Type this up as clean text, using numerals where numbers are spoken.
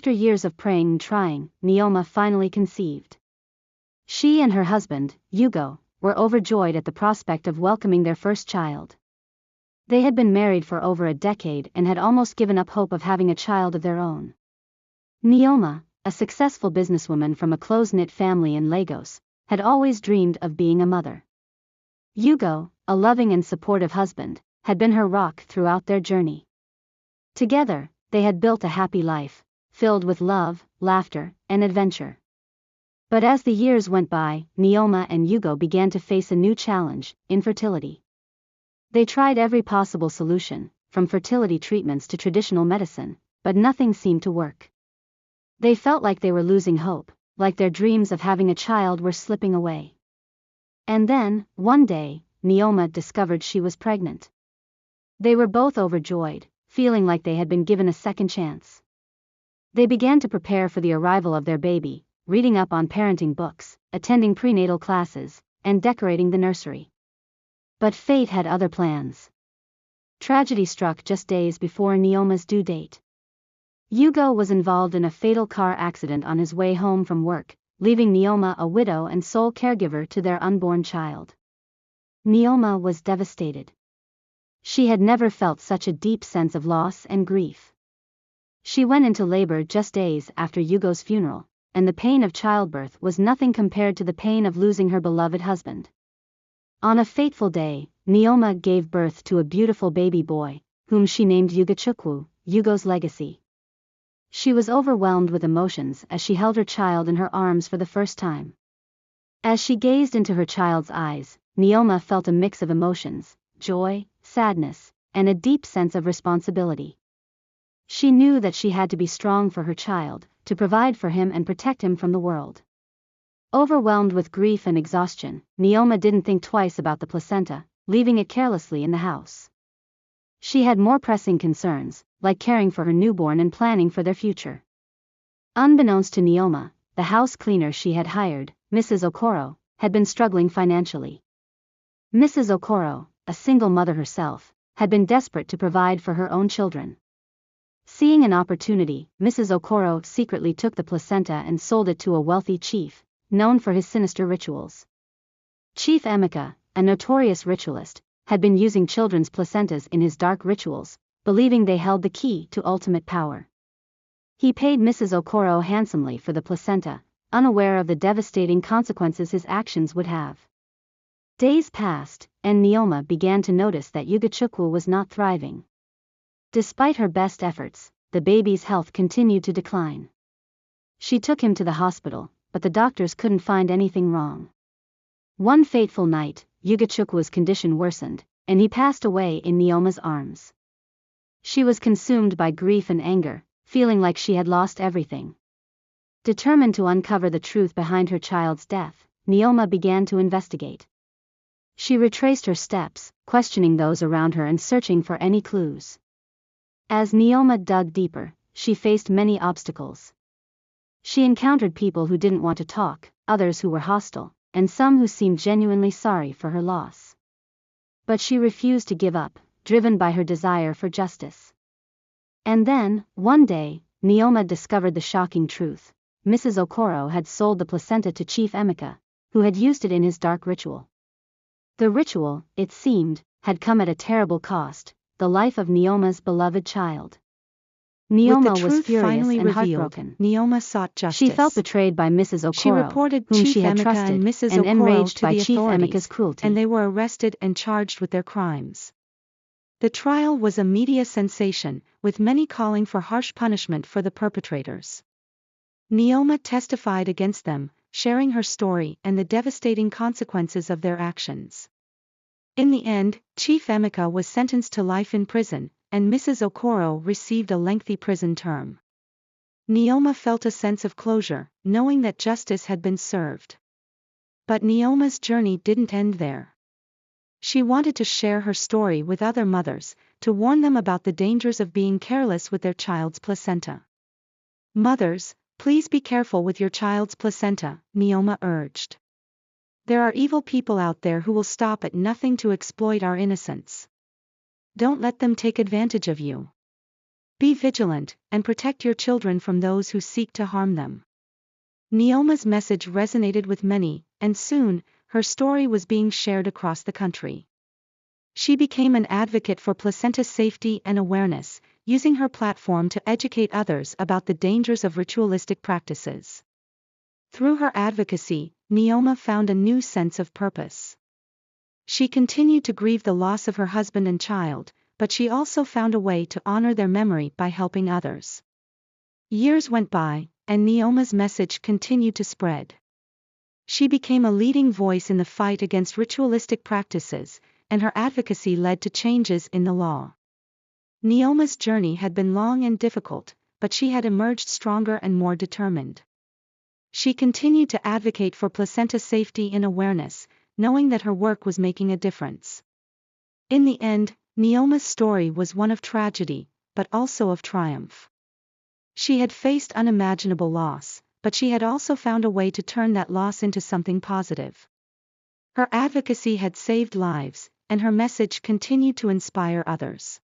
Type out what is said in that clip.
After years of praying and trying, Nneoma finally conceived. She and her husband, Hugo, were overjoyed at the prospect of welcoming their first child. They had been married for over a decade and had almost given up hope of having a child of their own. Nneoma, a successful businesswoman from a close-knit family in Lagos, had always dreamed of being a mother. Hugo, a loving and supportive husband, had been her rock throughout their journey. Together, they had built a happy life, filled with love, laughter, and adventure. But as the years went by, Nneoma and Hugo began to face a new challenge: infertility. They tried every possible solution, from fertility treatments to traditional medicine, but nothing seemed to work. They felt like they were losing hope, like their dreams of having a child were slipping away. And then, one day, Nneoma discovered she was pregnant. They were both overjoyed, feeling like they had been given a second chance. They began to prepare for the arrival of their baby, reading up on parenting books, attending prenatal classes, and decorating the nursery. But fate had other plans. Tragedy struck just days before Nneoma's due date. Hugo was involved in a fatal car accident on his way home from work, leaving Nneoma a widow and sole caregiver to their unborn child. Nneoma was devastated. She had never felt such a deep sense of loss and grief. She went into labor just days after Hugo's funeral, and the pain of childbirth was nothing compared to the pain of losing her beloved husband. On a fateful day, Nneoma gave birth to a beautiful baby boy, whom she named Ugachukwu, Hugo's legacy. She was overwhelmed with emotions as she held her child in her arms for the first time. As she gazed into her child's eyes, Nneoma felt a mix of emotions: joy, sadness, and a deep sense of responsibility. She knew that she had to be strong for her child, to provide for him and protect him from the world. Overwhelmed with grief and exhaustion, Nneoma didn't think twice about the placenta, leaving it carelessly in the house. She had more pressing concerns, like caring for her newborn and planning for their future. Unbeknownst to Nneoma, the house cleaner she had hired, Mrs. Okoro, had been struggling financially. Mrs. Okoro, a single mother herself, had been desperate to provide for her own children. Seeing an opportunity, Mrs. Okoro secretly took the placenta and sold it to a wealthy chief, known for his sinister rituals. Chief Emeka, a notorious ritualist, had been using children's placentas in his dark rituals, believing they held the key to ultimate power. He paid Mrs. Okoro handsomely for the placenta, unaware of the devastating consequences his actions would have. Days passed, and Nneoma began to notice that Ugachukwu was not thriving. Despite her best efforts, the baby's health continued to decline. She took him to the hospital, but the doctors couldn't find anything wrong. One fateful night, Ugachukwu's condition worsened, and he passed away in Nneoma's arms. She was consumed by grief and anger, feeling like she had lost everything. Determined to uncover the truth behind her child's death, Nneoma began to investigate. She retraced her steps, questioning those around her and searching for any clues. As Nneoma dug deeper, she faced many obstacles. She encountered people who didn't want to talk, others who were hostile, and some who seemed genuinely sorry for her loss. But she refused to give up, driven by her desire for justice. And then, one day, Nneoma discovered the shocking truth: Mrs. Okoro had sold the placenta to Chief Emeka, who had used it in his dark ritual. The ritual, it seemed, had come at a terrible cost: the life of Nneoma's beloved child. Nneoma was furious and heartbroken. Nneoma sought justice. She felt betrayed by Mrs. Okoro, She reported whom Chief she had Emeka trusted, and Mrs. and Okoro enraged to by the Chief authorities, Emeka's cruelty. and they were arrested and charged with their crimes. The trial was a media sensation, with many calling for harsh punishment for the perpetrators. Nneoma testified against them, sharing her story and the devastating consequences of their actions. In the end, Chief Emeka was sentenced to life in prison, and Mrs. Okoro received a lengthy prison term. Nneoma felt a sense of closure, knowing that justice had been served. But Nneoma's journey didn't end there. She wanted to share her story with other mothers, to warn them about the dangers of being careless with their child's placenta. Mothers, please be careful with your child's placenta, Nneoma urged. There are evil people out there who will stop at nothing to exploit our innocence. Don't let them take advantage of you. Be vigilant, and protect your children from those who seek to harm them. Nneoma's message resonated with many, and soon, her story was being shared across the country. She became an advocate for placenta safety and awareness, using her platform to educate others about the dangers of ritualistic practices. Through her advocacy, Nneoma found a new sense of purpose. She continued to grieve the loss of her husband and child, but she also found a way to honor their memory by helping others. Years went by, and Nneoma's message continued to spread. She became a leading voice in the fight against ritualistic practices, and her advocacy led to changes in the law. Nneoma's journey had been long and difficult, but she had emerged stronger and more determined. She continued to advocate for placenta safety and awareness, knowing that her work was making a difference. In the end, Nneoma's story was one of tragedy, but also of triumph. She had faced unimaginable loss, but she had also found a way to turn that loss into something positive. Her advocacy had saved lives, and her message continued to inspire others.